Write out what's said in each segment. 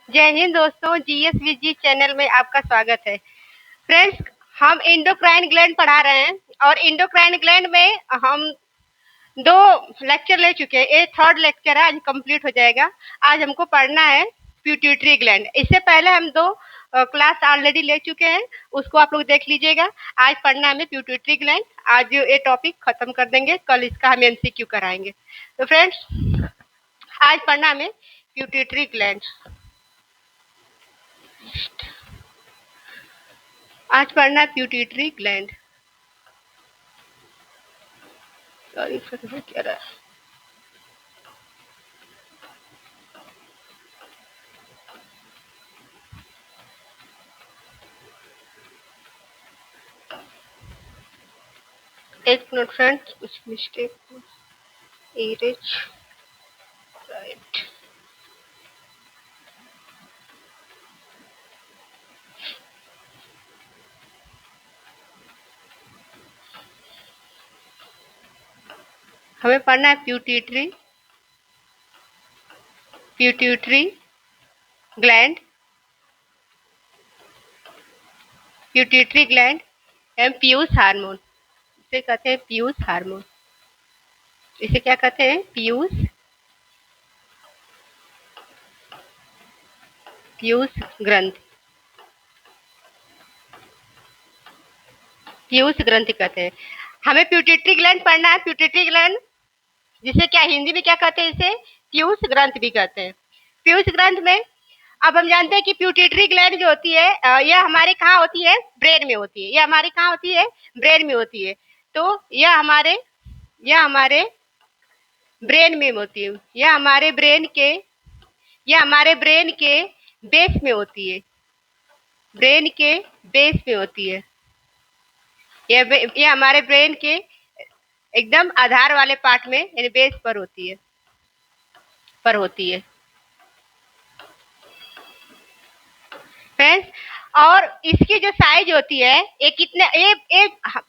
जय हिंद दोस्तों, जीएसवीजी चैनल में आपका स्वागत है। फ्रेंड्स, हम इंडोक्राइन ग्लैंड पढ़ा रहे हैं और इंडोक्राइन ग्लैंड में हम 2 लेक्चर ले चुके हैं। ये थर्ड लेक्चर है, आज कंप्लीट हो जाएगा। आज हमको पढ़ना है पिट्यूटरी ग्लैंड। इससे पहले हम 2 क्लास ऑलरेडी ले चुके हैं, उसको आप लोग देख लीजिएगा। आज पढ़ना है हमें पिट्यूटरी ग्लैंड। आज ये टॉपिक खत्म कर देंगे, कल इसका हम एमसीक्यू कराएंगे। तो फ्रेंड्स, आज पढ़ना हमें पिट्यूटरी ग्लैंड। आज पढ़ना है पिट्यूटरी ग्लैंड। सॉरी फिर क्या रहा है। एक मिनट फ्रेंड्स, कुछ मिस्टेक। Erase right. हमें पढ़ना है पिट्यूटरी ग्लैंड। पिट्यूटरी ग्लैंड एवं पीयूष हार्मोन। इसे कहते हैं पीयूष हार्मोन। इसे क्या कहते हैं? पीयूष ग्रंथि। पीयूष ग्रंथि कहते हैं। हमें पिट्यूटरी ग्लैंड पढ़ना है। पिट्यूटरी ग्लैंड जिसे क्या हिंदी में क्या कहते हैं? इसे पीयूष ग्रंथ भी कहते हैं। पीयूष ग्रंथ में अब हम जानते हैं कि पिट्यूटरी ग्लैंड जो होती है, यह हमारे कहाँ होती है? ब्रेन में होती है। यह हमारी कहाँ होती है? ब्रेन में होती है। तो यह हमारे ब्रेन में होती है। यह हमारे ब्रेन के बेस में होती है। ब्रेन के बेस में होती है। यह हमारे ब्रेन के एकदम आधार वाले पार्ट में, यानी बेस पर होती है। फ्रेंड्स, और इसकी जो साइज होती है, ये कितने ये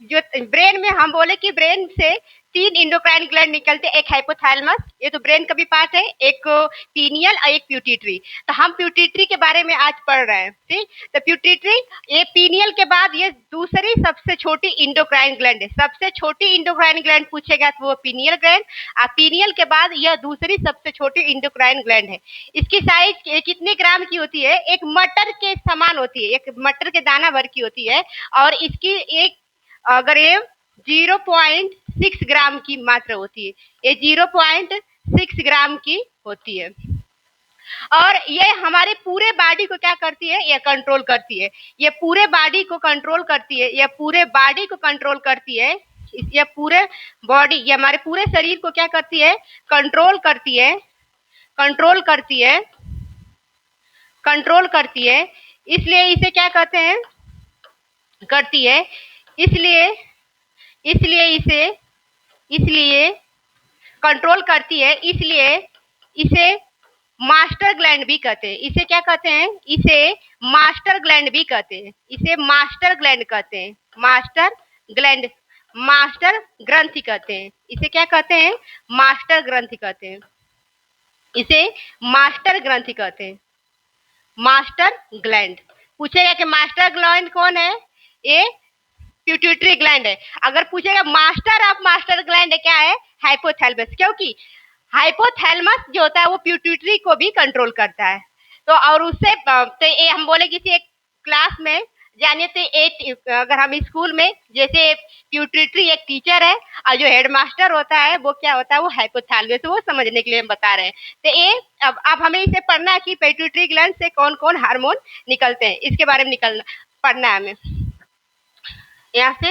जो ब्रेन में हम बोले कि ब्रेन से 3 इंडोक्राइन ग्लैंड निकलते हैं। एक हाइपोथैलेमस, ये तो ब्रेन का भी पार्ट है, एक पीनियल और एक पिट्यूटरी। तो हम पिट्यूटरी के बारे में आज पढ़ रहे हैं। ठीक, तो पिट्यूटरी ये पीनियल के बाद ये दूसरी सबसे छोटी इंडोक्राइन ग्लैंड है। सबसे छोटी इंडोक्राइन ग्लैंड पूछेगा तो वो पीनियल ग्लैंड, और पीनियल के बाद यह दूसरी सबसे छोटी इंडोक्राइन ग्लैंड है। इसकी साइज कितने ग्राम की होती है? एक मटर के समान होती है, एक मटर के दाना भर की होती है। और इसकी एक अगर ये 0.6 ग्राम की मात्रा होती है। ये 0.6 ग्राम की होती है। और ये हमारे पूरे बॉडी को क्या करती है? ये कंट्रोल करती है। ये पूरे बॉडी को कंट्रोल करती है। ये पूरे बॉडी को कंट्रोल करती है। ये पूरे बॉडी, ये हमारे पूरे शरीर को क्या करती है? कंट्रोल करती है। कंट्रोल करती है। कंट्रोल करती है। इसलिए इसे क्या कहते हैं? करती है। इसलिए इसलिए इसे इसलिए कंट्रोल करती है। इसलिए इसे मास्टर ग्लैंड भी कहते हैं। इसे क्या कहते हैं? इसे मास्टर ग्लैंड भी कहते हैं। इसे मास्टर ग्लैंड कहते हैं। मास्टर ग्लैंड, मास्टर ग्रंथि कहते हैं। इसे क्या कहते हैं? मास्टर ग्रंथि कहते हैं। इसे मास्टर ग्रंथि कहते हैं। मास्टर ग्लैंड पूछेगा कि मास्टर ग्लैंड कौन है? ये पिट्यूटरी ग्लैंड है। अगर पूछेगा मास्टर ऑफ मास्टर ग्लैंड क्या है? हाइपोथैलेमस, क्योंकि हाइपोथैलेमस जो होता है वो पिट्यूटरी को भी कंट्रोल करता है। तो और उससे तो ये हम बोले किसी एक क्लास में जाने से एक, अगर हम स्कूल में जैसे पिट्यूटरी एक टीचर है और जो हेडमास्टर होता है वो क्या होता है? वो हाइपोथैलेमस। वो समझने के लिए हम बता रहे हैं। तो ये अब हमें इसे पढ़ना है कि पिट्यूटरी ग्लैंड से कौन कौन हार्मोन निकलते हैं, इसके बारे में पढ़ना है हमें यहाँ से।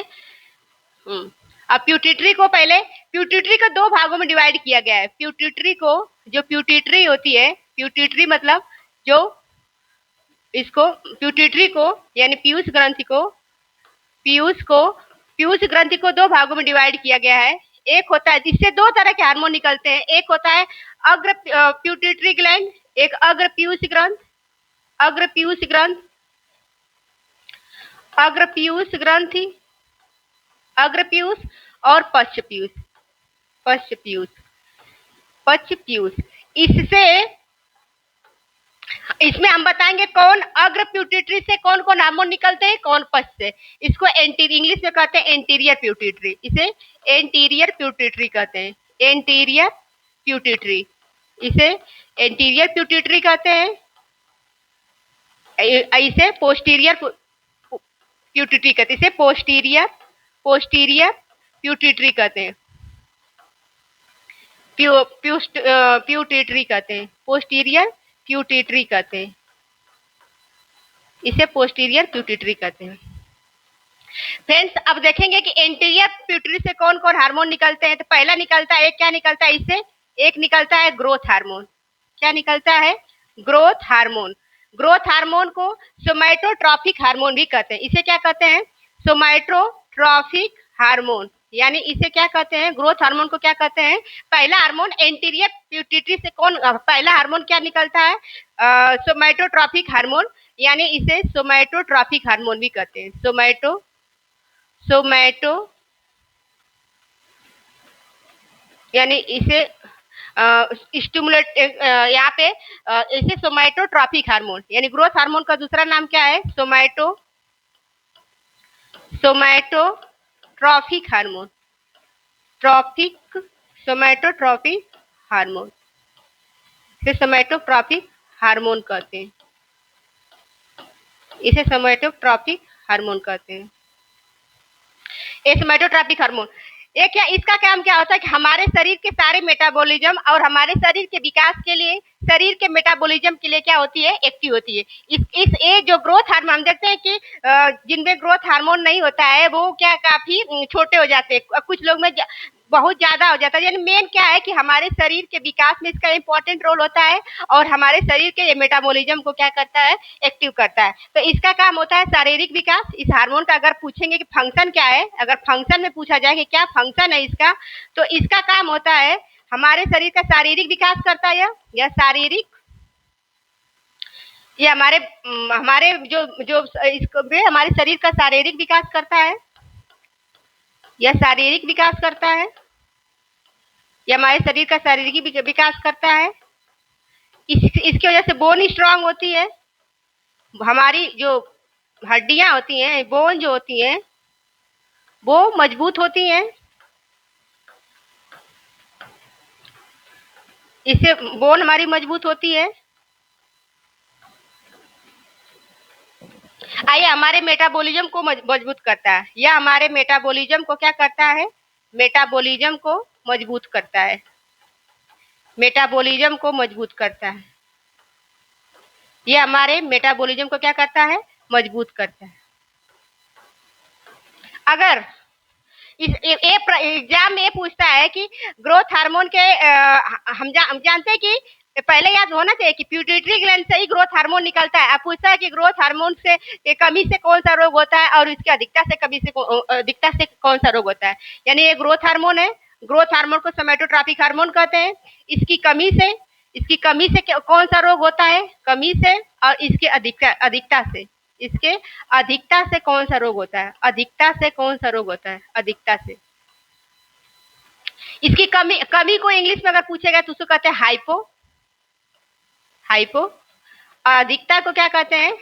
अब पिट्यूटरी को पहले पिट्यूटरी को 2 भागों में डिवाइड किया गया है। पिट्यूटरी को, जो पिट्यूटरी होती है, पिट्यूटरी मतलब जो इसको पिट्यूटरी को यानी पीयूष ग्रंथि को 2 भागों में डिवाइड किया गया है। एक होता है जिससे 2 तरह के हार्मोन निकलते हैं। एक होता है अग्र पिट्यूटरी ग्लैंड, एक अग्र पीयूष ग्रंथ, अग्र पीयूष ग्रंथ, अग्र पीयूष ग्रंथि, अग्र पीयूष और पश्च पीयूष। पश्च पीयूष इससे इसमें हम बताएंगे कौन अग्र प्यूटिटरी से कौन कौन हार्मोन निकलते हैं, कौन पश्च से। इसको इंग्लिश में कहते हैं एंटीरियर प्यूटिटरी, इसे एंटीरियर प्यूटिटरी कहते हैं, एंटीरियर प्यूटिटरी, इसे एंटीरियर प्यूटिटरी कहते हैं, इसे पोस्टीरियर प्यूटिटरी कहते हैं, इसे पोस्टीरियर पोस्टीरियर प्यूटिटरी कहते हैं, प्यूटिटरी कहते हैं, पोस्टीरियर प्यूटिटरी कहते हैं, इसे पोस्टीरियर प्यूटिटरी कहते हैं। फ्रेंड्स अब देखेंगे कि एंटीरियर प्यूटिटरी से कौन कौन हार्मोन निकलते हैं। तो पहला निकलता है, एक क्या निकलता है इससे, एक निकलता है ग्रोथ हार्मोन। क्या निकलता है? Growth hormone. ग्रोथ हार्मोन को सोमैटोट्रॉपिक हार्मोन भी कहते हैं। इसे क्या कहते हैं? सोमैटोट्रॉपिक हार्मोन, यानी इसे क्या कहते हैं? ग्रोथ हार्मोन को क्या कहते हैं? पहला हार्मोन एंटीरियर प्यूटिटरी से कौन, पहला हार्मोन क्या निकलता है? सोमैटोट्रॉपिक हार्मोन, यानी इसे सोमैटोट्रॉपिक हार्मोन भी कहते हैं। सोमैटो यानी इसे स्टिमुलेट, यहाँ पे इसे सोमैटोट्रॉपिक हार्मोन, यानी ग्रोथ हार्मोन का दूसरा नाम क्या है? सोमैटोट्रॉपिक हार्मोन, सोमैटोट्रॉपिक हार्मोन, इसे सोमैटोट्रॉपिक हार्मोन कहते हैं, इसे सोमैटोट्रॉपिक हार्मोन कहते हैं। ये सोमैटोट्रॉपिक हार्मोन, ये क्या, इसका काम क्या होता है कि हमारे शरीर के सारे मेटाबॉलिज्म और हमारे शरीर के विकास के लिए, शरीर के मेटाबॉलिज्म के लिए क्या होती है? एक्टिव होती है। इस ये जो ग्रोथ हार्मोन, हम देखते हैं कि जिनमें ग्रोथ हार्मोन नहीं होता है वो क्या काफी छोटे हो जाते हैं, कुछ लोग में बहुत ज्यादा हो जाता है। यानी मेन क्या है कि हमारे शरीर के विकास में इसका इंपॉर्टेंट रोल होता है और हमारे शरीर के मेटाबॉलिज्म को क्या करता है? एक्टिव करता है। तो इसका काम होता है शारीरिक विकास। इस हार्मोन का अगर पूछेंगे कि फंक्शन क्या है, अगर फंक्शन में पूछा जाए कि क्या फंक्शन है इसका, तो इसका काम होता है हमारे शरीर का शारीरिक विकास करता है, या शारीरिक, ये हमारे हमारे जो जो इसको हमारे शरीर का शारीरिक विकास करता है, यह शारीरिक विकास करता है, यह हमारे शरीर का शारीरिक विकास करता है। इसकी वजह से बोन स्ट्रांग होती है, हमारी जो हड्डियां होती हैं, बोन जो होती हैं वो मजबूत होती हैं, इससे बोन हमारी मजबूत होती है। आइए, हमारे मेटाबॉलिज्म को मजबूत करता है, या हमारे मेटाबॉलिज्म को क्या करता है? मेटाबॉलिज्म को मजबूत करता है, मेटाबॉलिज्म को मजबूत करता है, यह हमारे मेटाबॉलिज्म को क्या करता है? मजबूत करता है। अगर इस एग्जाम में ये पूछता है कि ग्रोथ हार्मोन के हम जानते हैं कि पहले याद होना चाहिए कि प्यूटिटरी ग्लैंड से ही ग्रोथ हार्मोन निकलता है। अब पूछता है कि ग्रोथ हार्मोन से के कमी से कौन सा रोग होता है और इसकी अधिकता से अधिकता से कौन सा रोग होता है। यानी ये ग्रोथ हार्मोन है, ग्रोथ हार्मोन को सोमैटोट्रॉपिक हार्मोन कहते हैं। इसकी कमी से कौन सा रोग होता है? कमी से, और इसकी अधिकता से, इसके अधिकता से कौन सा रोग होता है? अधिकता से कौन सा रोग होता है? अधिकता से। इसकी कमी को इंग्लिश में अगर पूछेगा तो उसको कहते हैं हाइपो। अधिकता को क्या कहते हैं?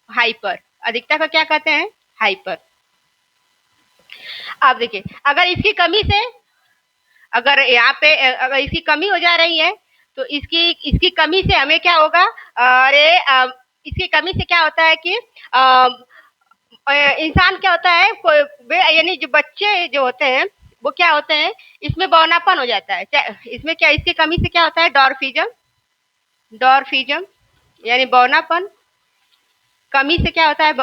हाइपर। अधिकता को क्या कहते हैं? हाइपर। अब देखिए, अगर इसकी कमी से, अगर यहाँ पे अगर इसकी कमी हो जा रही है तो इसकी कमी से हमें क्या होगा? अरे इसकी कमी से क्या होता है कि इंसान क्या होता है, यानी जो बच्चे जो होते हैं वो क्या होते हैं, इसमें बौनापन हो जाता है। इसमें क्या, इसकी कमी से क्या होता है? डॉर्फिज्म यानी बौनापन। कमी से क्या होता है?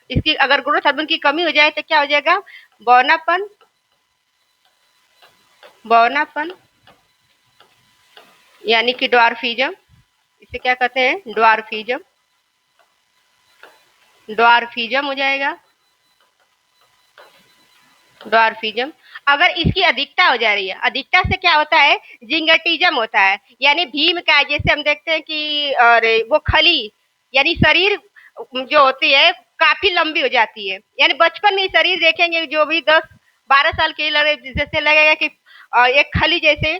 इसकी अगर ग्रोथ हार्मोन की कमी हो जाए तो क्या हो जाएगा? बौनापन यानी कि ड्वार्फिज्म। इसे क्या कहते हैं? ड्वार्फिज्म हो जाएगा, ड्वार्फिज्म। अगर इसकी अधिकता हो जा रही है, अधिकता से क्या होता है? जिंगटिज्म होता है, यानी भीम का, जैसे हम देखते हैं कि अरे वो खली, यानी शरीर जो होती है काफी लंबी हो जाती है। यानी बचपन में शरीर देखेंगे जो भी 10-12 साल के जैसे लगेगा कि एक खली जैसे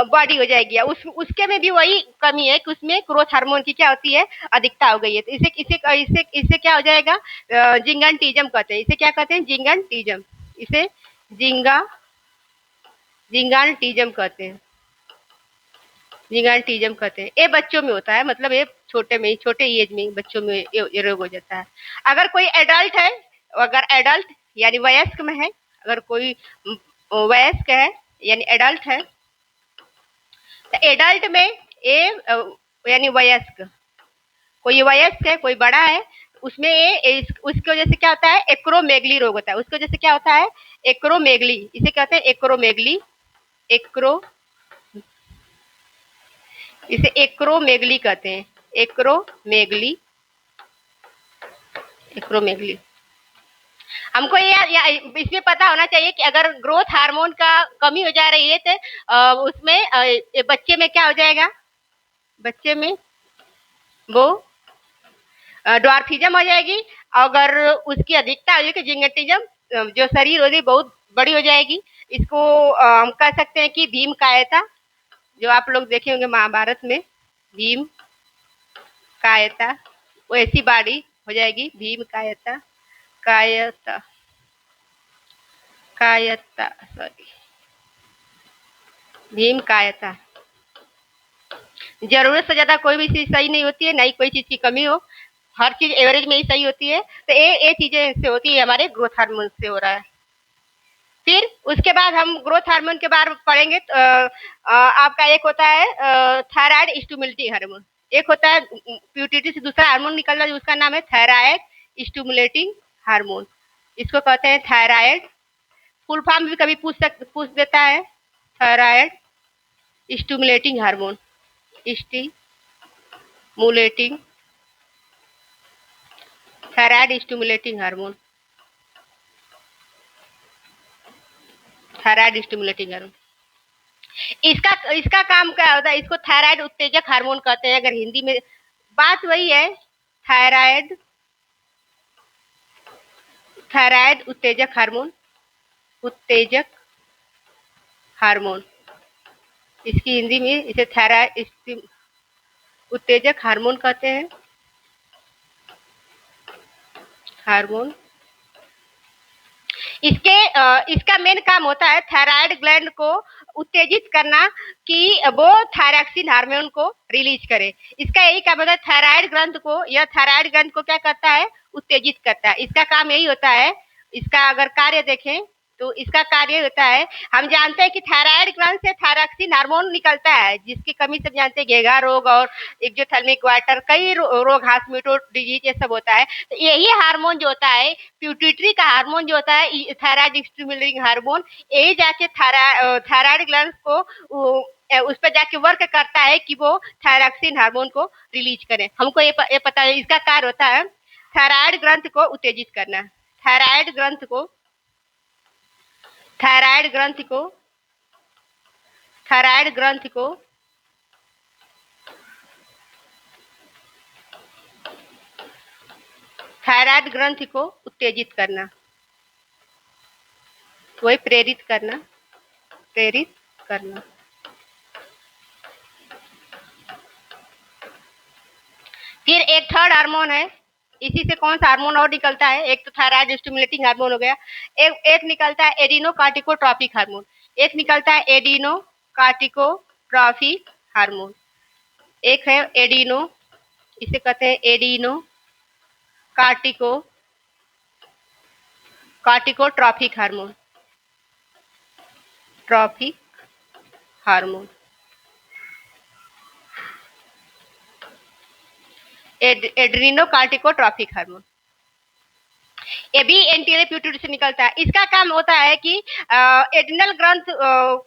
बॉडी हो जाएगी। उसके में भी वही कमी है कि उसमें ग्रोथ हार्मोन की क्या होती है, अधिकता हो गई है। तो इसे इसे इसे इससे क्या हो जाएगा, जिंगनटिज्म कहते हैं। इसे क्या कहते हैं, जिंगनटिज्म। इसे जिंगा जिंगानटिज्म कहते हैं। जिंगानटिज्म कहते हैं। ये बच्चों में होता है, मतलब ये छोटे में ही, छोटे एज में बच्चों में ये रोग हो जाता है। अगर कोई एडल्ट है, अगर एडल्ट यानी वयस्क में है, अगर कोई वयस्क है यानी एडल्ट है, तो एडल्ट में ये यानी वयस्क, कोई वयस्क है कोई बड़ा है, उसमें ये उसकी वजह से क्या होता है, एक्रोमेगली रोग होता है। उसकी वजह से क्या होता है, एक्रोमेगली। इसे कहते हैं एक्रोमेगली। एक्रो इसे एक्रोमेगली कहते हैं। एक्रोमेगली। एक्रोमेगली। हमको इसमें पता होना चाहिए कि अगर ग्रोथ हार्मोन का कमी हो जा रही है तो उसमें बच्चे में क्या हो जाएगा, बच्चे में वो ड्वार्फिज्म हो जाएगी। अगर उसकी अधिकता हो जाएगी जिंगटिज्म, जो शरीर होगी बहुत बड़ी हो जाएगी। इसको हम कह सकते हैं कि भीम कायता, जो आप लोग देखे होंगे महाभारत में, भीम कायता, वो ऐसी बॉडी हो जाएगी, भीम कायता। कायता कायता सॉरी, भीम कायता। जरूरत से ज्यादा कोई भी चीज सही नहीं होती है, ना ही कोई चीज की कमी हो, हर चीज एवरेज में ही सही होती है। तो ये चीजें से होती है, हमारे ग्रोथ हार्मोन से हो रहा है। फिर उसके बाद हम ग्रोथ हार्मोन के बारे में पढ़ेंगे। तो आपका एक होता है थायराइड स्टिमुलेटिंग हार्मोन, एक होता है प्यूटिटी से दूसरा हार्मोन निकल रहा है उसका नाम है थायराइड स्टिमुलेटिंग हार्मोन। इसको कहते हैं थायराइड। फुल फॉर्म भी कभी पूछ देता है, thyroid stimulating hormone. Stimulating, thyroid stimulating hormone, thyroid stimulating hormone. इसका इसका काम क्या होता है, इसको थायराइड उत्तेजक हार्मोन कहते हैं। अगर हिंदी में बात वही है, थायराइड, थायराइड उत्तेजक हार्मोन, उत्तेजक हार्मोन। इसकी हिंदी में इसे थायराइड उत्तेजक हार्मोन कहते हैं। हार्मोन इसका मेन काम होता है थायराइड ग्लैंड को उत्तेजित करना कि वो थायरॉक्सिन हार्मोन को रिलीज करे। इसका यही काम होता है, थायराइड ग्रंथ को, यह थायराइड ग्रंथ को क्या करता है, उत्तेजित करता है। इसका काम यही होता है। इसका अगर कार्य देखें तो इसका कार्य होता है, हम जानते हैं कि थायराइड ग्रंथ से थायरॉक्सिन हार्मोन निकलता है, जिसकी कमी से जानते हैं घेगा रोग और एक्जोथर्मिक वाटर, कई रोग, हाशमिटो डिजीज, ये सब होता है। तो यही हार्मोन जो होता है, प्यूटिटरी का हार्मोन जो होता है, थायराइड स्टिमुलेटिंग हार्मोन, यही जाके थायराइड ग्लैंड को उस पर जाके वर्क करता है कि वो थायरॉक्सिन हार्मोन को रिलीज करें। हमको ये पता है, इसका कार्य होता है थायराइड ग्रंथ को उत्तेजित करना। थायराइड ग्रंथ को, थायराइड ग्रंथ को, थायराइड ग्रंथ को थायराइड ग्रंथ को उत्तेजित करना, वही प्रेरित करना, प्रेरित करना। फिर एक थर्ड हार्मोन है, इसी से कौन सा हार्मोन और निकलता है, एक तो थायराइड स्टिमुलेटिंग हार्मोन हो गया, एक निकलता है एडिनोकार्टिकोट्रॉपिक हार्मोन, एक निकलता है एडिनोकार्टिकोट्रॉपिक हार्मोन, एक है एडिनो, इसे कहते हैं adeno corticotropic hormone, tropic hormone. Adrenocorticotropic hormone, ये भी एंटीरियर पिट्यूटरी से निकलता है। इसका काम होता है कि एड्रिनल ग्रंथ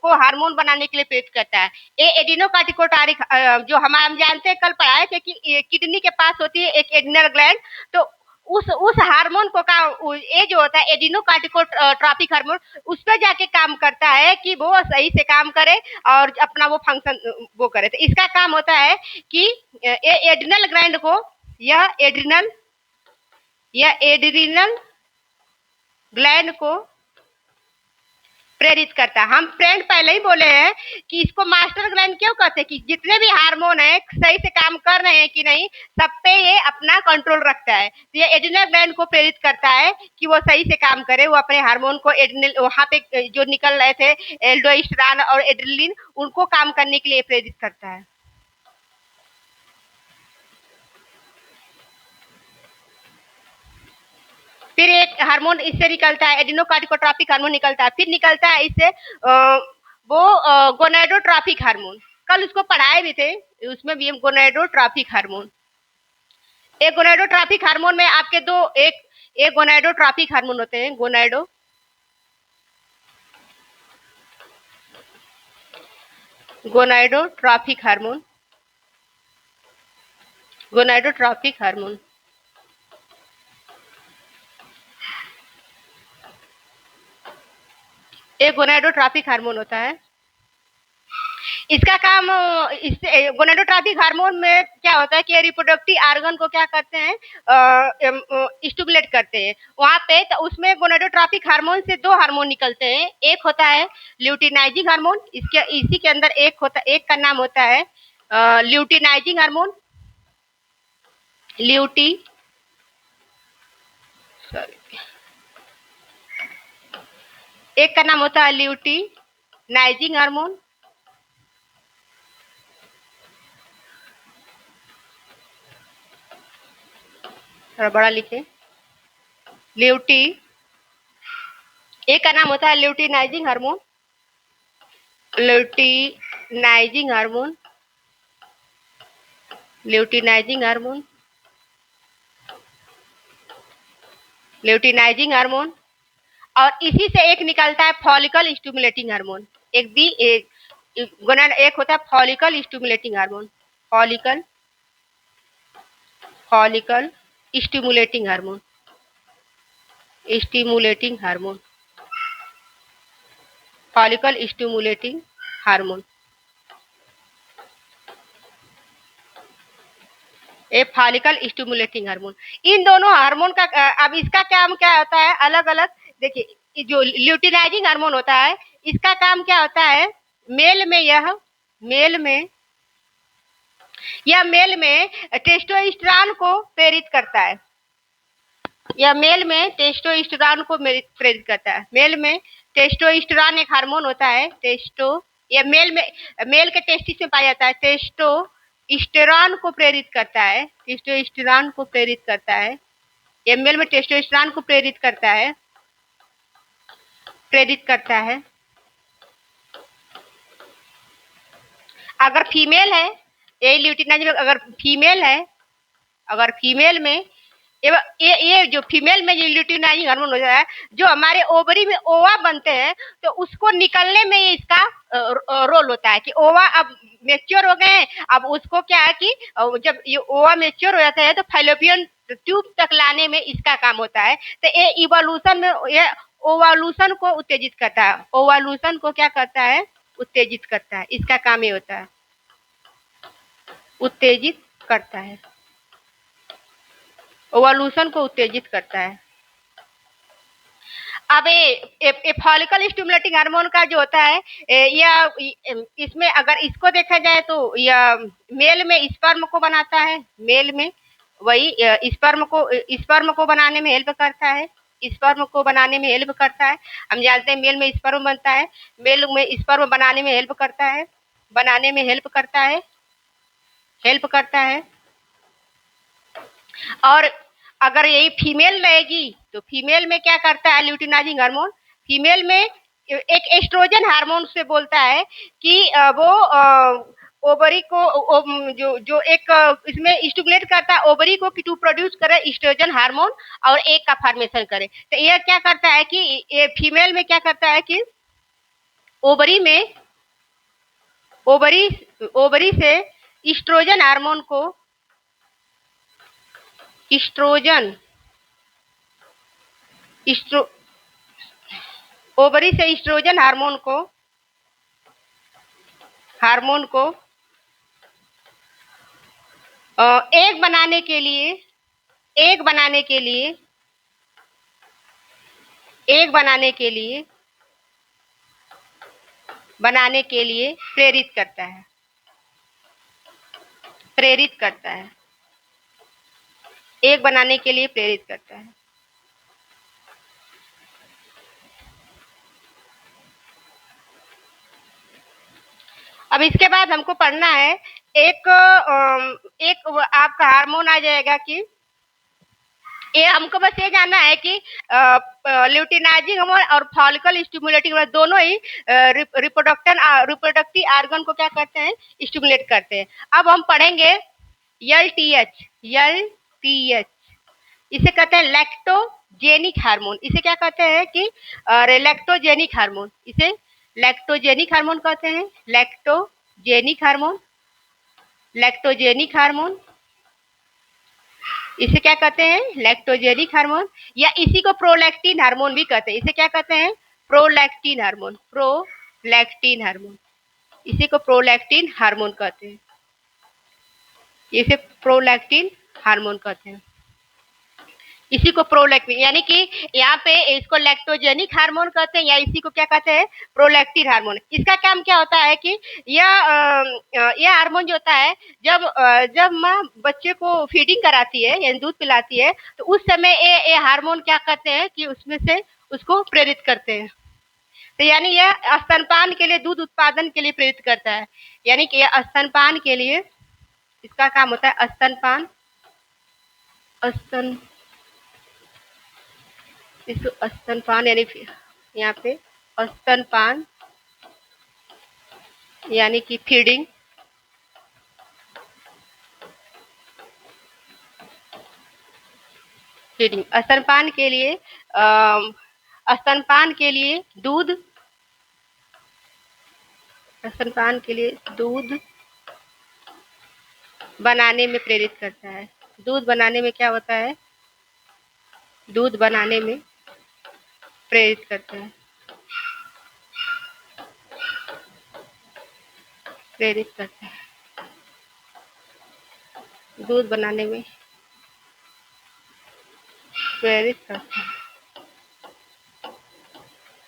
को हार्मोन बनाने के लिए प्रेरित करता है। ये एडिनोकार्टिकोट्रॉपिक, जो हम जानते हैं, कल पढ़ाए थे कि किडनी के पास होती है एक एड्रिनल ग्लैंड, तो उस हार्मोन को का ये जो होता है एडिनोकार्टिकोट्रॉपिक हार्मोन, उस पर जाके काम करता है कि वो सही से काम करे और अपना वो फंक्शन वो करे। तो इसका काम होता है कि एड्रिनल ग्लैंड को, यह एड्रिनल, यह एड्रिनल ग्लैंड को प्रेरित करता है। हम फ्रेंड पहले ही बोले हैं कि इसको मास्टर ग्लैंड क्यों कहते हैं कि जितने भी हार्मोन है सही से काम कर रहे हैं कि नहीं, सब पे ये अपना कंट्रोल रखता है। ये एड्रिनल ग्लैंड को प्रेरित करता है कि वो सही से काम करे, वो अपने हार्मोन को एड्रिनल वहां पे जो निकल रहे थे एल्डोस्टेरोन और एड्रेनलिन, उनको काम करने के लिए प्रेरित करता है। फिर एक हार्मोन इससे निकलता है, एडिनोकार्टिकोट्रॉपिक हार्मोन निकलता है। फिर निकलता है इससे वो गोनेडोट्रॉपिक हार्मोन, कल उसको पढ़ाए भी थे, उसमें भी गोनेडोट्रॉपिक हार्मोन। एक गोनेडोट्रॉपिक हार्मोन में आपके दो एक गोनेडोट्रॉपिक हार्मोन होते हैं, गोनेडोट्रॉपिक हार्मोन, गोनेडोट्रॉपिक हार्मोन। एक गोनेडोट्रॉपिक हार्मोन होता है। इसका काम इससे गोनेडोट्रॉपिक हार्मोन में क्या होता है कि रिप्रोडक्टिव ऑर्गन को क्या करते हैं, स्टिमुलेट करते हैं वहां पे। तो उसमें गोनेडोट्रॉपिक हार्मोन से दो हार्मोन निकलते हैं, एक होता है ल्यूटिनाइजिंग हार्मोन, इसी के अंदर एक का नाम होता है ल्यूटिनाइजिंग हार्मोन, ल्यूटी सॉरी एक का नाम होता है ल्यूटिनाइजिंग हार्मोन, थोड़ा बड़ा लिखे, ल्यूटी एक का नाम होता है luteinizing hormone, luteinizing hormone, luteinizing hormone, luteinizing hormone. और इसी से एक निकलता है फॉलिकल स्टिमुलेटिंग हार्मोन। एक होता है follicle stimulating hormone, follicle follicle stimulating hormone, stimulating hormone, follicle stimulating hormone. ए फॉलिकल स्टिमुलेटिंग हार्मोन। इन दोनों हार्मोन का अब इसका काम क्या होता है अलग अलग। देखिए जो ल्यूटिनाइजिंग हार्मोन होता है इसका काम क्या होता है, मेल में मेल में टेस्टोस्टेरोन को प्रेरित करता है, या मेल में टेस्टोस्टेरोन को प्रेरित करता है। मेल में टेस्टोस्टेरोन एक हार्मोन होता है, या मेल के टेस्टिस में पाया जाता है, टेस्टोस्टेरोन को प्रेरित करता है, टेस्टोस्टेरोन को प्रेरित करता है, या मेल में टेस्टोस्टेरोन को प्रेरित करता है, अगर फीमेल है ये ल्यूटिनाइजिंग, अगर फीमेल में ये जो फीमेल में ये ल्यूटिनाइजिंग हार्मोन होता है, जो हमारे ओवरी में ओवा बनते हैं तो उसको निकलने में इसका रोल होता है कि ओवा अब मेच्योर हो गए हैं। अब उसको क्या है कि जब ये ओवा मेच्योर हो जाता है तो फैलोपियन ट्यूब तक लाने में इसका काम होता है। तो ये इवोल्यूशन में ये ओवाल्यूशन को उत्तेजित करता है, ओवाल्यूशन को क्या करता है, उत्तेजित करता है। इसका काम ये होता है, उत्तेजित करता है, ओवल्यूशन को उत्तेजित करता है। अब ये फॉलिकल स्टिमुलेटिंग हार्मोन का जो होता है या इसमें अगर इसको देखा जाए तो यह मेल में स्पर्म को बनाता है, मेल में वही स्पर्म को बनाने में हेल्प करता है, स्पर्म को बनाने में हेल्प करता है। हम जानते हैं मेल में स्पर्म बनता है, मेल में स्पर्म बनाने में हेल्प करता है, बनाने में हेल्प करता है, हेल्प करता है। और अगर यही फीमेल रहेगी तो फीमेल में क्या करता है ल्यूटिनाइजिंग हार्मोन, फीमेल में एक एस्ट्रोजन हार्मोन से बोलता है कि वो ओवरी को जो जो एक इसमें स्टिमुलेट करता है ओवरी को कि टू प्रोड्यूस करे एस्ट्रोजन हार्मोन और एक का फॉर्मेशन करे। तो यह क्या करता है कि ये फीमेल में क्या करता है कि ओवरी में ओवरी से एस्ट्रोजन हार्मोन को ओवरी से एस्ट्रोजन हार्मोन को एक बनाने के लिए बनाने के लिए प्रेरित करता है, प्रेरित करता है, एक बनाने के लिए प्रेरित करता है। अब इसके बाद हमको पढ़ना है एक आपका हार्मोन आ जाएगा कि ये हमको बस ये जानना है कि ल्यूटिनाइजिंग हार्मोन और फॉलिकल स्टिमुलेटिंग हार्मोन दोनों ही रिप्रोडक्टिव आर्गन को क्या करते हैं, स्टिमुलेट करते हैं। अब हम पढ़ेंगे LTH, LTH इसे कहते हैं लैक्टोजेनिक हार्मोन। इसे क्या कहते हैं कि लैक्टोजेनिक हार्मोन, इसे लैक्टोजेनिक हार्मोन कहते हैं, लैक्टोजेनिक हार्मोन, लैक्टोजेनिक हार्मोन इसे क्या कहते हैं, लैक्टोजेनिक हार्मोन, या इसी को प्रोलैक्टिन हार्मोन भी कहते हैं। इसे क्या कहते हैं, प्रोलैक्टिन हार्मोन, प्रोलैक्टिन हार्मोन, इसी को प्रोलैक्टिन हार्मोन कहते हैं, इसे प्रोलैक्टिन हार्मोन कहते हैं, इसी को प्रोलैक्टिन, यानी कि यहाँ पे इसको लैक्टोजेनिक हार्मोन कहते हैं या इसी को क्या कहते हैं, प्रोलैक्टिन हार्मोन। इसका काम क्या होता है कि यह हार्मोन जो होता है जब माँ बच्चे को फीडिंग कराती है यानी दूध पिलाती है तो उस समय ये हार्मोन क्या करते हैं कि उसमें से उसको प्रेरित करते हैं। तो यानी यह स्तनपान के लिए, दूध उत्पादन के लिए प्रेरित करता है, यानी कि स्तनपान के लिए इसका काम होता है, स्तनपान, स्तन इसको स्तनपान यानी यहाँ पे स्तनपान यानी कि फीडिंग, फीडिंग स्तनपान के लिए स्तनपान के लिए दूध, स्तनपान के लिए दूध बनाने में प्रेरित करता है। दूध बनाने में क्या होता है, दूध बनाने में प्रेरित करता है, प्रेरित करता है, दूध बनाने में प्रेरित करता है,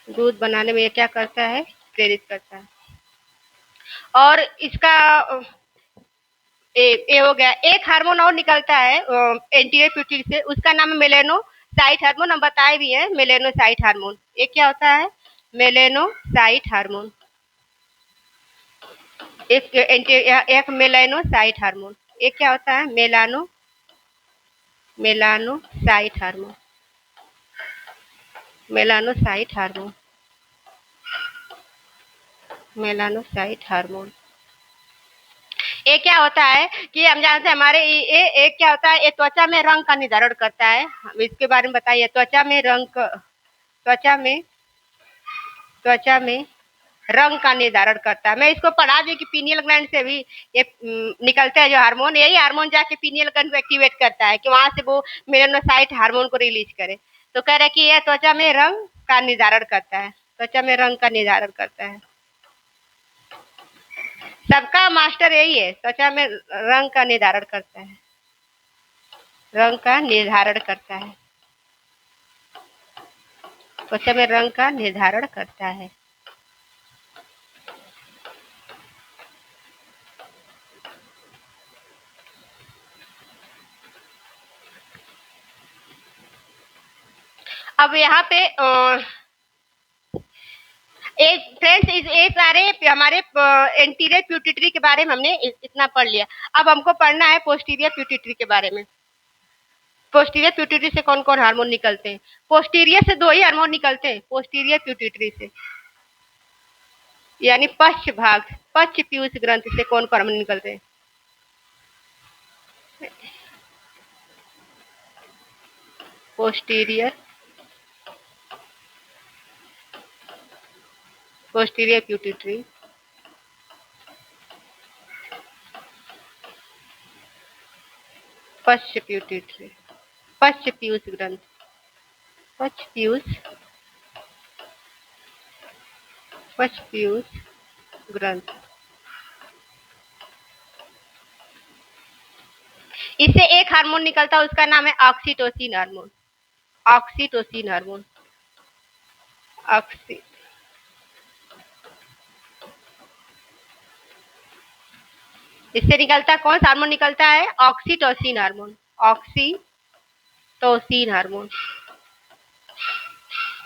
दूध बनाने में ये क्या करता है, प्रेरित करता है। और इसका ये हो गया। एक हार्मोन और निकलता है एंटीरियर पिट्यूटरी से, उसका नाम है मेलेनोसाइट हार्मोन, हम बताए भी हैं मेलेनोसाइट हार्मोन। ये क्या होता है, मेलेनोसाइट हार्मोन, एक मेलेनोसाइट हार्मोन। एक क्या होता है, melanocyte hormone, melanocyte hormone, melanocyte hormone. ये क्या होता है कि हम जानते हैं हमारे ये एक क्या होता है, ये त्वचा में रंग का निर्धारण करता है। इसके बारे में बताइए, त्वचा में रंग, त्वचा में रंग का निर्धारण करता है। मैं इसको पढ़ा दी कि पीनियल ग्लैंड से भी ये निकलता है जो हार्मोन, यही हार्मोन जाके पीनियल ग्लैंड को एक्टिवेट करता है कि वहां से वो मेलानोसाइट हार्मोन को रिलीज करे। तो कह रहे कि यह त्वचा में रंग का निर्धारण करता है, त्वचा में रंग का निर्धारण करता है। सबका मास्टर यही है, त्वचा में रंग का निर्धारण करता है, रंग का निर्धारण करता है, त्वचा में रंग का निर्धारण करता है। अब यहाँ पे एक फ्रेंड्स ये सारे हमारे एंटीरियर पिट्यूटरी के बारे में हमने इतना पढ़ लिया। अब हमको पढ़ना है पोस्टीरियर पिट्यूटरी के बारे में। पोस्टीरियर पिट्यूटरी से कौन कौन हार्मोन निकलते हैं, पोस्टीरियर से दो ही हार्मोन निकलते हैं, पोस्टीरियर पिट्यूटरी से यानी पश्च भाग, पश्च पीयूष ग्रंथि से कौन कौन हार्मोन निकलते हैं, पोस्टीरियर, पोस्टीरियर पिट्यूटरी, पश्च पिट्यूटरी, पश्च पीयूष ग्रंथ, पश्च पीयूष, पश्च पीयूष ग्रंथ। इससे एक हार्मोन निकलता है, उसका नाम है oxytocin hormone, oxytocin hormone, oxy इससे निकलता कौन सा हार्मोन निकलता है? Oxytocin hormone. Oxytocin hormone,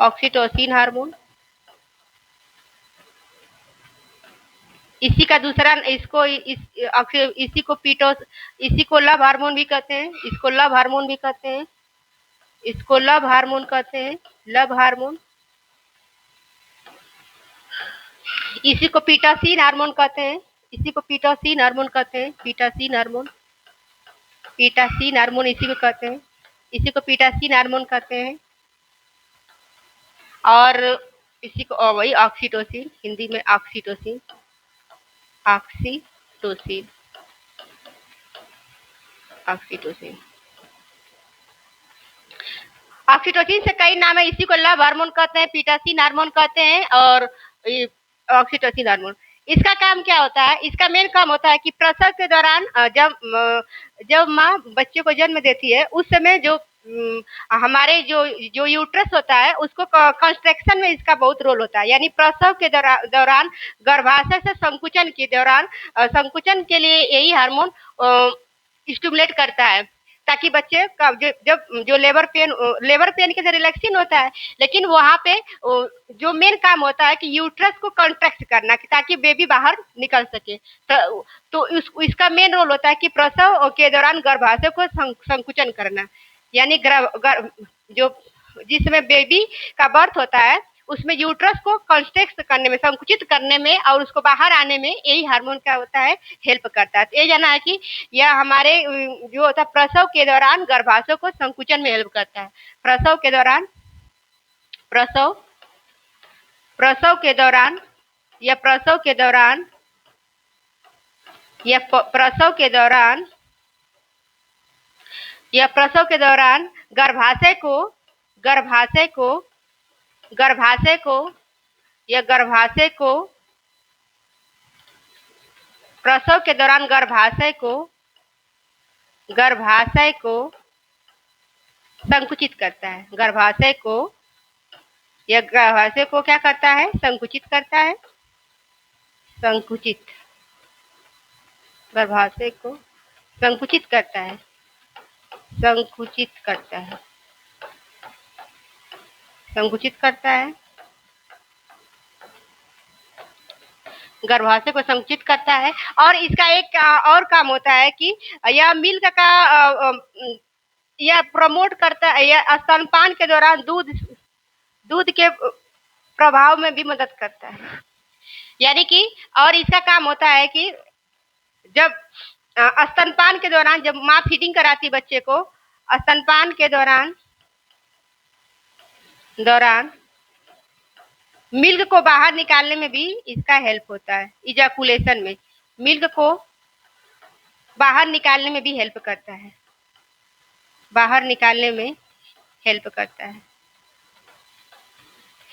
oxytocin hormone. इसी का दूसरा इसको इसी को इसी को लव हार्मोन भी कहते हैं, इसको लव हार्मोन भी कहते हैं, इसको लव हार्मोन कहते हैं, लव हार्मोन। इसी को पीटासीन हार्मोन कहते हैं, इसी को पीटासीन हार्मोन कहते हैं, पीटासीन हार्मोन, पीटासीन हार्मोन इसी को कहते हैं, इसी को पीटासीन हार्मोन कहते हैं। और इसी को वही ऑक्सीटोसिन, हिंदी में ऑक्सीटोसिन, ऑक्सीटोसिन, ऑक्सीटोसिन। ऑक्सीटोसिन से कई नाम है, इसी को लव हार्मोन कहते हैं, पीटासीन हार्मोन कहते हैं और ऑक्सीटोसिन हार्मोन। इसका काम क्या होता है? इसका मेन काम होता है कि प्रसव के दौरान जब माँ बच्चे को जन्म देती है उस समय जो हमारे जो जो यूट्रस होता है उसको कंस्ट्रक्शन में इसका बहुत रोल होता है। यानी प्रसव के दौरान गर्भाशय से संकुचन के दौरान संकुचन के लिए यही हार्मोन स्टिमुलेट करता है, ताकि बच्चे का जब जो लेबर पेन के रिलैक्सिंग होता है, लेकिन वहाँ पे जो मेन काम होता है कि यूट्रस को कॉन्ट्रैक्ट करना ताकि बेबी बाहर निकल सके। तो इसका मेन रोल होता है कि प्रसव के दौरान गर्भाशय को संकुचन करना। यानी जो जिसमें बेबी का बर्थ होता है उसमें यूट्रस को कॉन्स्ट्रैक्ट करने में, संकुचित करने में और उसको बाहर आने में यही हार्मोन क्या होता है, हेल्प करता है। तो ये जाना है कि यह हमारे जो होता है प्रसव के दौरान गर्भाशय को संकुचन में हेल्प करता है। प्रसव के दौरान प्रसव प्रसव के दौरान या प्रसव के दौरान या प्रसव के दौरान या प्रसव के दौरान गर्भाशय को गर्भाशय को गर्भाशय को या गर्भाशय को प्रसव के दौरान गर्भाशय को संकुचित करता है। गर्भाशय को या गर्भाशय को क्या करता है? संकुचित करता है। संकुचित, गर्भाशय को संकुचित करता है, संकुचित करता है, संकुचित करता है, गर्भाशय को संकुचित करता है। और इसका एक और काम होता है कि यह मिल्क का यह प्रमोट करता है, यह स्तनपान के दौरान दूध के प्रभाव में भी मदद करता है। यानी कि और इसका काम होता है कि जब स्तनपान के दौरान जब माँ फीडिंग कराती बच्चे को, स्तनपान के दौरान मिल्क को बाहर निकालने में भी इसका हेल्प होता है। इजैकुलेशन में मिल्क को बाहर निकालने में भी हेल्प करता है, बाहर निकालने में हेल्प करता है,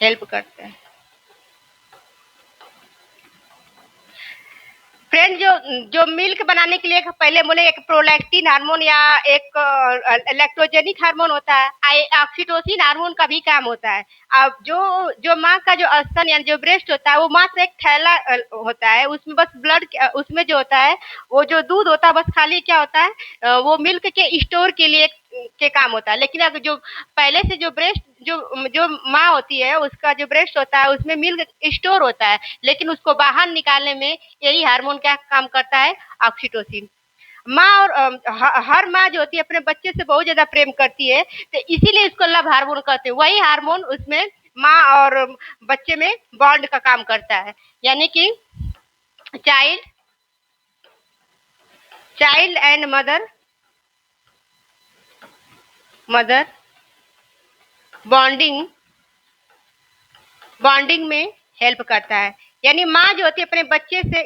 हेल्प करता है। फ्रेंड, जो मिल्क बनाने के लिए पहले बोले एक प्रोलैक्टिन हार्मोन या एक लैक्टोजेनिक हार्मोन होता है, ऑक्सीटोसिन हार्मोन का भी काम होता है। अब जो माँ का जो स्तन यानी जो ब्रेस्ट होता है वो मात्र एक थैला होता है, उसमें बस ब्लड, उसमें जो होता है वो जो दूध होता है बस खाली क्या होता है वो मिल्क के स्टोर के लिए के काम होता है। लेकिन अब जो पहले से जो ब्रेस्ट जो माँ होती है उसका जो ब्रेस्ट होता है उसमें मिल्क स्टोर होता है, लेकिन उसको बाहर निकालने में यही हार्मोन क्या काम करता है? ऑक्सीटोसिन। माँ और हर माँ जो होती है अपने बच्चे से बहुत ज्यादा प्रेम करती है, तो इसीलिए इसको लव हार्मोन कहते हैं। वही हार्मोन उसमें माँ और बच्चे में बॉन्ड का काम करता है। यानी कि चाइल्ड एंड मदर बॉन्डिंग में हेल्प करता है। यानी माँ जो होती है अपने बच्चे से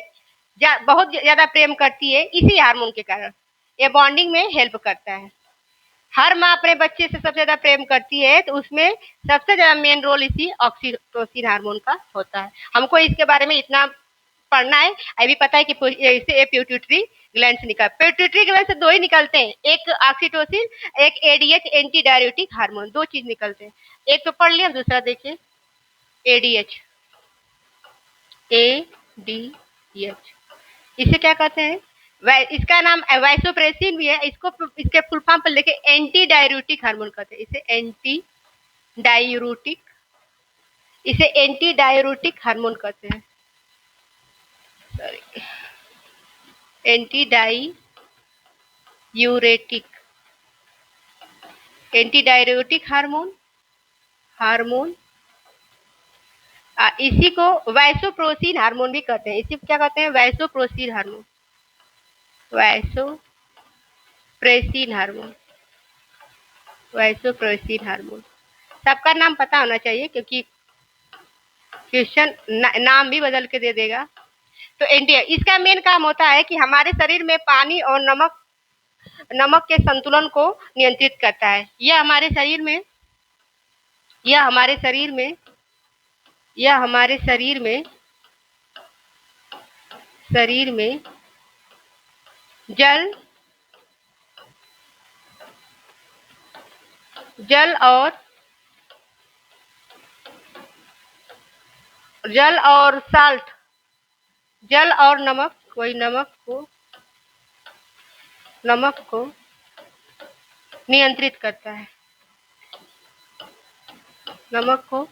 बहुत ज्यादा प्रेम करती है, इसी हार्मोन के कारण ये बॉन्डिंग में हेल्प करता है। हर माँ अपने बच्चे से सबसे ज्यादा प्रेम करती है, तो उसमें सबसे ज्यादा मेन रोल इसी ऑक्सीटोसिन हार्मोन का होता है। हमको इसके बारे में इतना पढ़ना है, अभी पता है कि इससे पिट्यूटरी ग्लैंड से निकल, पिट्यूटरी ग्लैंड से दो ही निकलते हैं, एक ऑक्सीटोसिन, एक एडीएच एंटी डायरेटिक हार्मोन, दो चीज निकलते हैं। एक तो पढ़ लिया, दूसरा देखिए एडीएच। इसे क्या कहते हैं? इसका नाम वैसोप्रेसिन भी है। इसको इसके फुल फॉर्म पर लेके एंटी डाययूरेटिक हार्मोन कहते हैं। डाययूरेटिक इसे एंटी डाययूरेटिक हार्मोन कहते हैं। Sorry, anti diuretic anti diuretic hormone hormone इसी को वैसोप्रोसिन हार्मोन भी कहते हैं। इसी को क्या कहते हैं? Vasopressin hormone, vasopressin hormone, vasopressin hormone. सबका नाम पता होना चाहिए क्योंकि क्वेश्चन नाम भी बदल के दे देगा। तो एनडीए इसका मेन काम होता है कि हमारे शरीर में पानी और नमक नमक के संतुलन को नियंत्रित करता है। यह हमारे शरीर में यह हमारे शरीर में यह हमारे शरीर में जल जल और जल और साल्ट जल और नमक को नियंत्रित करता है। नमक को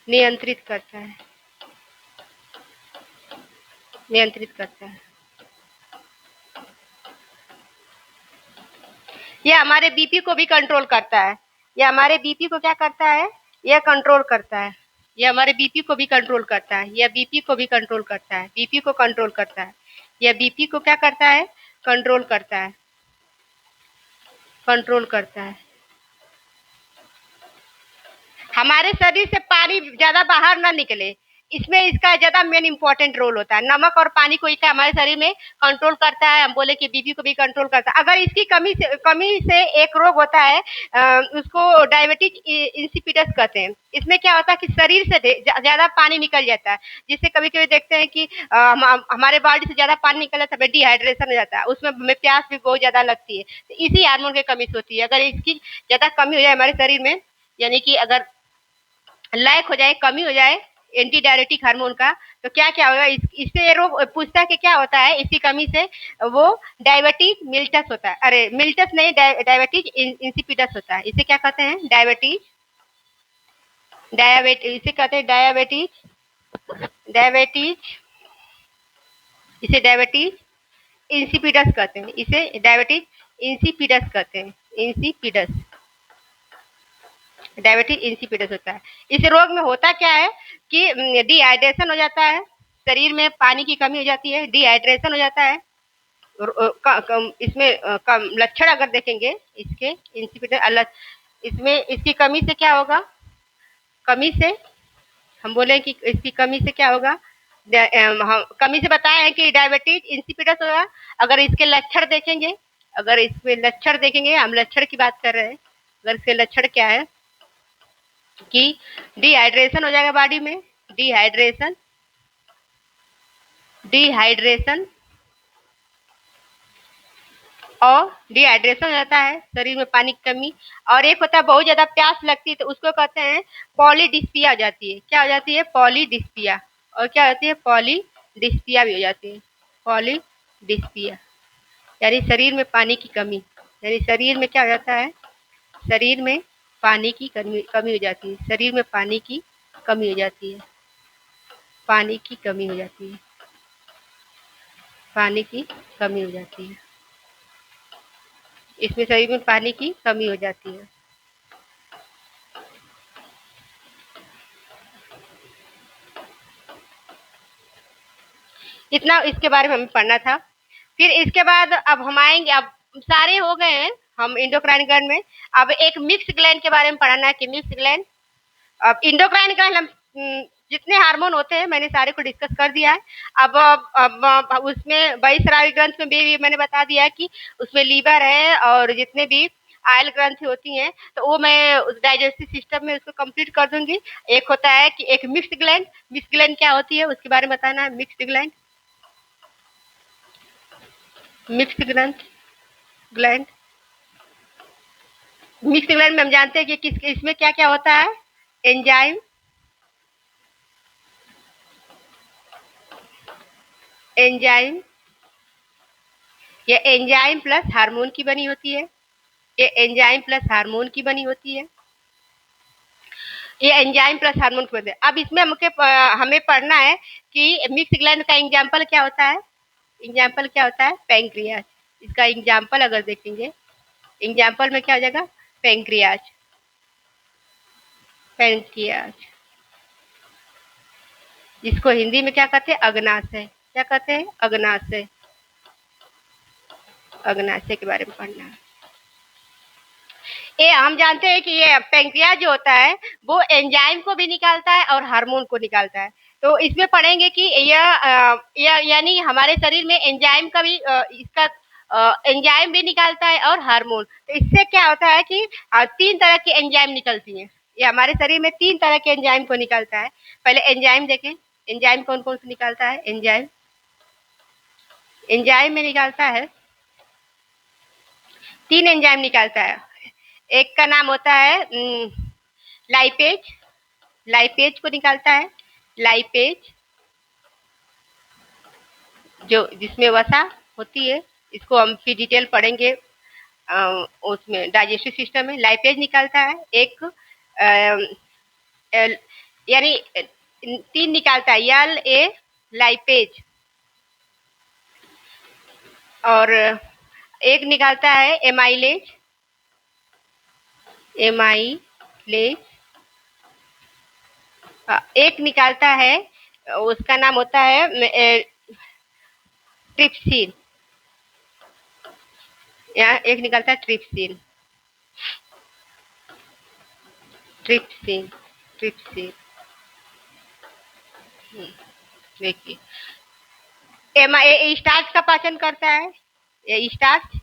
नियंत्रित करता है नियंत्रित करता है। यह हमारे बीपी को भी कंट्रोल करता है। यह हमारे बीपी को क्या करता है? यह कंट्रोल करता है। यह हमारे बीपी को भी कंट्रोल करता है। यह बीपी को भी कंट्रोल करता है। बीपी को कंट्रोल करता है। यह बीपी को क्या करता है? कंट्रोल करता है। कंट्रोल करता है। हमारे शरीर से पानी ज्यादा बाहर ना निकले, इसमें इसका ज्यादा मेन इंपॉर्टेंट रोल होता है। नमक और पानी को क्या हमारे शरीर में कंट्रोल करता है। हम बोले कि बीपी को भी कंट्रोल करता है। अगर इसकी कमी से एक रोग होता है, उसको डायबिटिक इंसिपिडस कहते हैं। इसमें क्या होता है कि शरीर से ज्यादा पानी निकल जाता है, जिससे कभी कभी देखते हैं कि हमारे बॉडी से ज्यादा पानी निकल जाता है, डिहाइड्रेशन हो जाता है, उसमें हमें प्यास भी बहुत ज्यादा लगती है। तो इसी हार्मोन की कमी से होती है। अगर इसकी ज्यादा कमी हो जाए हमारे शरीर में, यानी कि अगर लैक हो जाए, कमी हो जाए एंटी डायरेटिक हार्मोन का, तो क्या क्या होगा? इससे ये रोग पूछता है कि क्या होता है इसकी कमी से। वो डायबिटीज मिल्टस होता है। अरे मिल्टस नहीं, डायबिटीज इंसिपिडस होता है। इसे क्या कहते हैं? इसे कहते हैं डायबिटीज इसे डायबिटीज इंसिपिडस कहते हैं। इसे डायबिटीज इंसिपिडस कहते हैं। डायबिटीज इंसिपिडस होता है। इस रोग में होता क्या है कि डिहाइड्रेशन हो जाता है, शरीर में पानी की कमी हो जाती है, डिहाइड्रेशन हो जाता है। इसमें कम लक्षण अगर देखेंगे इसके इंसिपिडस, इसमें इसकी कमी से क्या होगा? कमी से हम बोले कि इसकी कमी से क्या होगा? कमी से बताए हैं कि डायबिटीज इंसिपिडस होगा। अगर इसके लक्षण देखेंगे, हम लक्षण की बात कर रहे हैं। अगर इसके लक्षण क्या है कि डिहाइड्रेशन हो जाएगा बॉडी में, डिहाइड्रेशन और डिहाइड्रेशन हो जाता है, शरीर में पानी की कमी। और एक होता है बहुत ज्यादा प्यास लगती है, तो उसको कहते हैं पॉलीडिस्पिया हो जाती है। क्या हो जाती है? पॉलीडिस्पिया। और क्या होती है? पॉलीडिस्पिया भी हो जाती है। पॉलीडिस्पिया यानी शरीर में पानी की कमी, यानी शरीर में क्या हो जाता है? शरीर में पानी की कमी हो जाती है। शरीर में पानी की कमी हो जाती है। पानी की कमी हो जाती है। पानी की कमी हो जाती है। इसमें शरीर में पानी की कमी हो जाती है। इतना इसके बारे में हमें पढ़ना था। फिर इसके बाद अब हम आएंगे, अब सारे हो गए हैं हम इंडोक्राइन ग्लैंड में। अब एक मिक्स ग्लैंड के बारे में पढ़ना है कि मिक्स ग्लैंड। अब इंडोक्राइन ग्लैंड हम जितने हार्मोन होते हैं मैंने सारे को डिस्कस कर दिया है। अब उसमें बहिस्रावी ग्रंथ में भी मैंने बता दिया है कि उसमें लीवर है और जितने भी आयल ग्रंथि होती हैं, तो वो मैं उस डाइजेस्टिव सिस्टम में उसको कंप्लीट कर दूंगी। एक होता है कि एक मिक्स ग्लैंड क्या होती है उसके बारे में बताना है। मिक्स ग्लैंड मिक्स ग्लैंड में हम जानते हैं कि किस इसमें क्या क्या होता है। एंजाइम एंजाइम ये एंजाइम प्लस हार्मोन की बनी होती है। ये एंजाइम प्लस हार्मोन की बनी होती है। ये एंजाइम प्लस हार्मोन की बनी है। अब इसमें हमें पढ़ना है कि मिक्स ग्लैंड का एग्जाम्पल क्या होता है। एग्जाम्पल क्या होता है? पैंक्रियाज। इसका एग्जाम्पल अगर देखेंगे, एग्जाम्पल में क्या हो जाएगा? पैंक्रियाज। पैंक्रियाज जिसको हिंदी में क्या कहते हैं? अग्नाशय। क्या कहते हैं? अग्नाशय। अग्नाशय के बारे में पढ़ना है। ये हम जानते हैं कि ये पैंक्रियाज जो होता है वो एंजाइम को भी निकालता है और हार्मोन को निकालता है। तो इसमें पढ़ेंगे कि यह यानी हमारे शरीर में एंजाइम का भी इसका एंजाइम भी निकालता है और हार्मोन। तो इससे क्या होता है कि 3 तरह की एंजाइम निकलती हैं। ये हमारे शरीर में 3 तरह के एंजाइम को निकालता है। पहले एंजाइम देखें, एंजाइम कौन कौन से निकालता है? एंजाइम एंजाइम में निकालता है 3 एंजाइम निकालता है। एक का नाम होता है लाइपेज। लाइपेज को निकालता है। लाइपेज जो जिसमें वसा होती है, इसको हम फिर डिटेल पढ़ेंगे उसमें डाइजेस्टिव सिस्टम में। लाइपेज निकालता है एक, यानी 3 निकालता है, यल ए लाइपेज। और एक निकालता है एमाइलेज। एमाइलेज एक निकालता है, उसका नाम होता है ट्रिप्सिन। यहाँ एक निकलता है ट्रिप्सिन। ट्रिप्सिन ट्रिप्सिन देखिए, स्टार्च का पाचन करता है। ये स्टार्च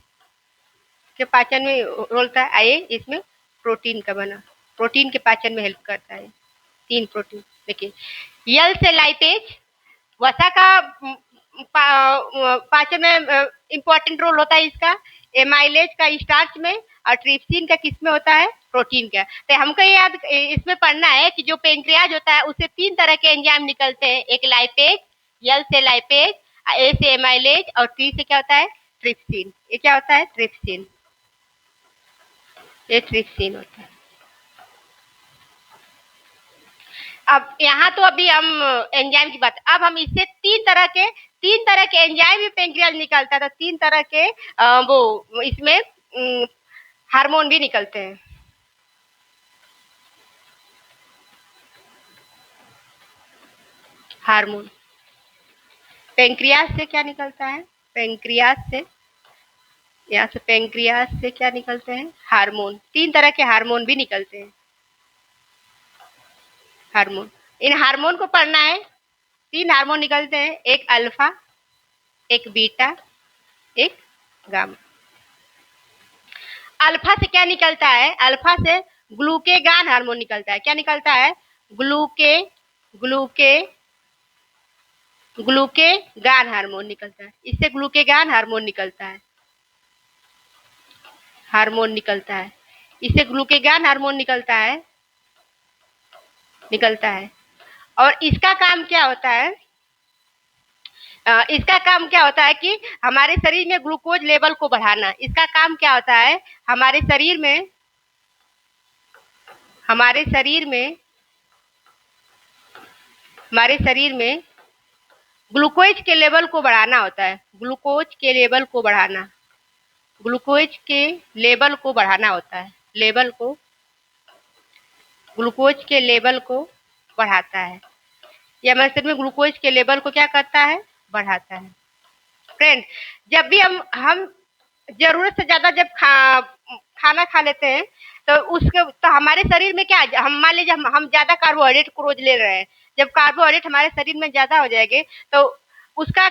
के पाचन में रोलता है। आए इसमें प्रोटीन का बना, प्रोटीन के पाचन में हेल्प करता है। 3 प्रोटीन। देखिए, यल से लाइपेज वसा का पाचन में इम्पोर्टेंट रोल होता है इसका। एमाइलेज का स्टार्च में, और ट्रिप्सिन का किस में होता है? प्रोटीन का। तो हमको याद इसमें पढ़ना है कि जो पेंक्रियाज होता है उससे 3 तरह के एंजाइम निकलते हैं। एक लाइपेज, यल से लाइपेज, ए से एमाइलेज, और टी से क्या होता है? ट्रिप्सिन। ये क्या होता है? ट्रिप्सिन। ये ट्रिप्सिन होता है। अब यहाँ तो अभी हम एंजाइम की बात, अब हम इससे 3 तरह के एंजाइम भी पेंक्रियाज निकालता था। 3 तरह के वो इसमें हार्मोन भी निकलते हैं। हार्मोन पेंक्रियाज से क्या निकलता है? पेंक्रियाज से, यहाँ से पेंक्रियाज से क्या निकलते हैं? हार्मोन। 3 तरह के हार्मोन भी निकलते हैं। हार्मोन, इन हार्मोन को पढ़ना है। 3 हार्मोन निकलते हैं, एक अल्फा, एक बीटा, एक गामा। अल्फा से क्या निकलता है? अल्फा से ग्लूकेगान हार्मोन निकलता है। क्या निकलता है? ग्लूके ग्लूके ग्लूकेगान हार्मोन निकलता है। इससे ग्लूकेगान हार्मोन निकलता है। हार्मोन निकलता है, इससे ग्लूकेगान हार्मोन निकलता है। और इसका काम क्या होता है? इसका काम क्या होता है कि हमारे शरीर में ग्लूकोज लेवल को बढ़ाना। इसका काम क्या होता है? हमारे शरीर में हमारे शरीर में हमारे शरीर में ग्लूकोज के लेवल को बढ़ाना होता है। ग्लूकोज के लेवल को बढ़ाना, ग्लूकोज के लेवल को बढ़ाना होता है। लेवल को, ग्लूकोज के लेवल को बढ़ाता है। ये हमारे शरीर में ग्लूकोज के लेवल को क्या करता है? बढ़ाता है। फ्रेंड, जब भी हम जरूरत से ज्यादा जब खाना खा लेते हैं तो हमारे शरीर में क्या, हम मान लीजिए हम ज्यादा कार्बोहाइड्रेट को रोज ले रहे हैं। जब कार्बोहाइड्रेट हमारे शरीर में ज्यादा हो जाएंगे तो उसका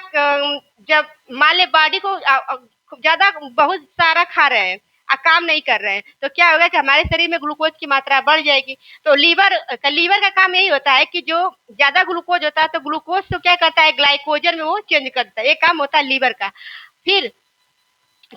जब मान ले बॉडी को ज्यादा बहुत सारा खा रहे हैं, काम नहीं कर रहे हैं, तो क्या होगा कि हमारे शरीर में ग्लूकोज की मात्रा बढ़ जाएगी। तो लीवर का काम यही होता है कि जो ज्यादा ग्लूकोज होता है तो ग्लूकोज तो क्या करता है? ग्लाइकोजन में वो चेंज करता है। ये काम होता है लीवर का। फिर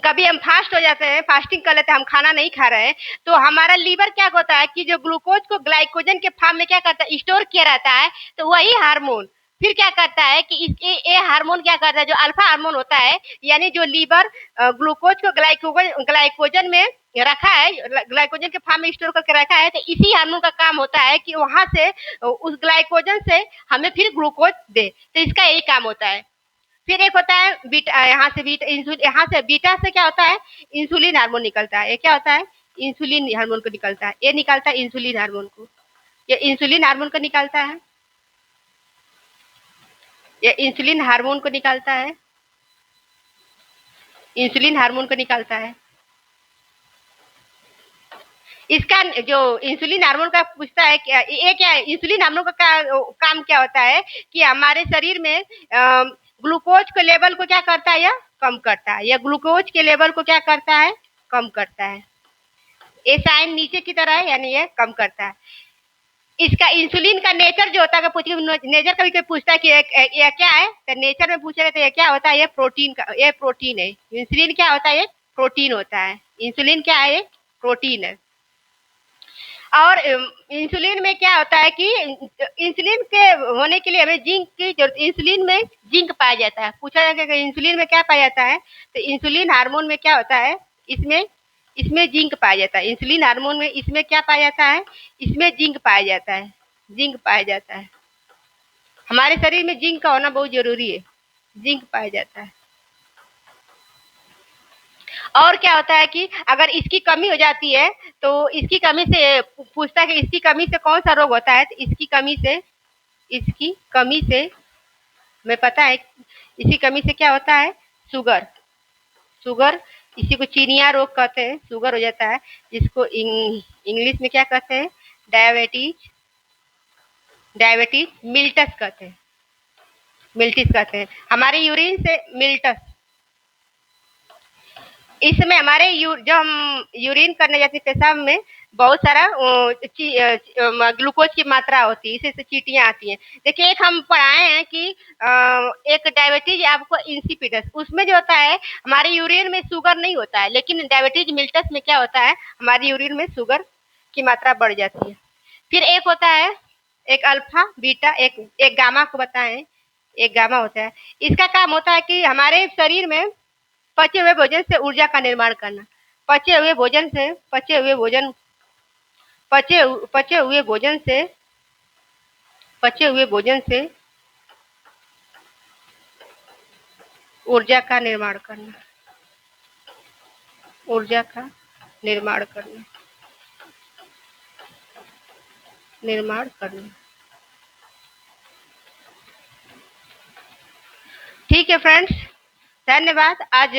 कभी हम फास्ट हो जाते हैं, फास्टिंग कर लेते हैं, हम खाना नहीं खा रहे हैं, तो हमारा लीवर क्या होता है कि जो ग्लूकोज को ग्लाइकोजन के फॉर्म में क्या करता है? स्टोर किया रहता है। तो वही हार्मोन फिर क्या करता है कि ये हार्मोन क्या करता है, जो अल्फा हार्मोन होता है, यानी जो लीवर ग्लूकोज को ग्लाइकोजन में रखा है, ग्लाइकोजन के फॉर्म में स्टोर करके रखा है, तो इसी हार्मोन का काम होता है कि वहां से उस ग्लाइकोजन से हमें फिर ग्लूकोज दे। तो इसका यही काम होता है। फिर एक होता है बीटा, यहाँ से बीटा इंसुलिन, यहाँ से बीटा से क्या होता है, इंसुलिन हार्मोन निकलता है। ये क्या होता है, इंसुलिन हार्मोन को निकलता है, ये निकलता है इंसुलिन हार्मोन को, ये इंसुलिन हार्मोन को निकालता है, ये इंसुलिन हार्मोन को निकालता है, इंसुलिन हार्मोन को निकालता है। इसका जो इंसुलिन हार्मोन का पूछता है क्या, ये क्या है, इंसुलिन हार्मोन का काम क्या होता है कि हमारे शरीर में ग्लूकोज के लेवल को क्या करता है, या कम करता है, या ग्लूकोज के लेवल को क्या करता है, कम करता है। ये साइन नीचे की तरह है, यानी ये कम करता है। इसका इंसुलिन का नेचर जो होता है, नेचर कभी कोई पूछता है कि ये क्या है, तो नेचर में पूछेगा तो ये क्या होता है, ये प्रोटीन का, ये प्रोटीन है। इंसुलिन क्या होता है, ये प्रोटीन होता है। इंसुलिन क्या है, ये प्रोटीन है। और इंसुलिन में क्या होता है कि इंसुलिन के होने के लिए हमें जिंक की जरूरत, इंसुलिन में जिंक पाया जाता है। पूछा जाएगा कि इंसुलिन में क्या पाया जाता है, तो इंसुलिन हार्मोन में क्या होता है, इसमें इसमें जिंक पाया जाता है। इंसुलिन हार्मोन में इसमें क्या पाया जाता है, इसमें जिंक पाया जाता है, जिंक पाया जाता है। हमारे शरीर में जिंक का होना बहुत जरूरी है, जिंक पाया जाता है। और क्या होता है कि अगर इसकी कमी हो जाती है, तो इसकी कमी से पूछता है कि इसकी कमी से कौन सा रोग होता है, तो इसकी कमी से हमें पता है, इसकी कमी से क्या होता है, शुगर, शुगर, इसी को चीनिया रोग कहते हैं, शुगर हो जाता है, जिसको इंग्लिश में क्या कहते हैं, डायबिटीज, डायबिटीज मिल्टस कहते हैं, मिल्टिस कहते हैं। हमारे यूरिन से मिल्टस, इसमें हमारे जब हम यूरिन करने जाते हैं पेशाब में, बहुत सारा ग्लूकोज की मात्रा होती है, इससे चीटियां आती हैं। देखिए एक हम पढ़ाए हैं कि एक डायबिटीज आपको इंसिपिडस, उसमें जो होता है हमारे यूरिन में शुगर नहीं होता है, लेकिन डायबिटीज मिल्टस में क्या होता है, हमारे यूरिन में शुगर की मात्रा बढ़ जाती है। फिर एक होता है, एक अल्फा बीटा, एक गामा को बताएं, एक गामा होता है। इसका काम होता है कि हमारे शरीर में पचे हुए भोजन से ऊर्जा का निर्माण करना, पचे हुए भोजन से, पचे पचे हुए भोजन से, पचे हुए भोजन से ऊर्जा का निर्माण करना, ऊर्जा का निर्माण करना, निर्माण करना। ठीक है फ्रेंड्स, धन्यवाद। आज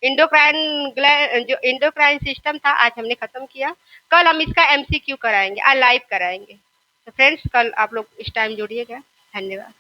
इंडोक्राइन जो इंडोक्राइन सिस्टम था आज हमने खत्म किया। कल हम इसका एमसीक्यू कराएंगे, आज लाइव कराएंगे। तो फ्रेंड्स कल आप लोग इस टाइम जुड़िएगा। धन्यवाद।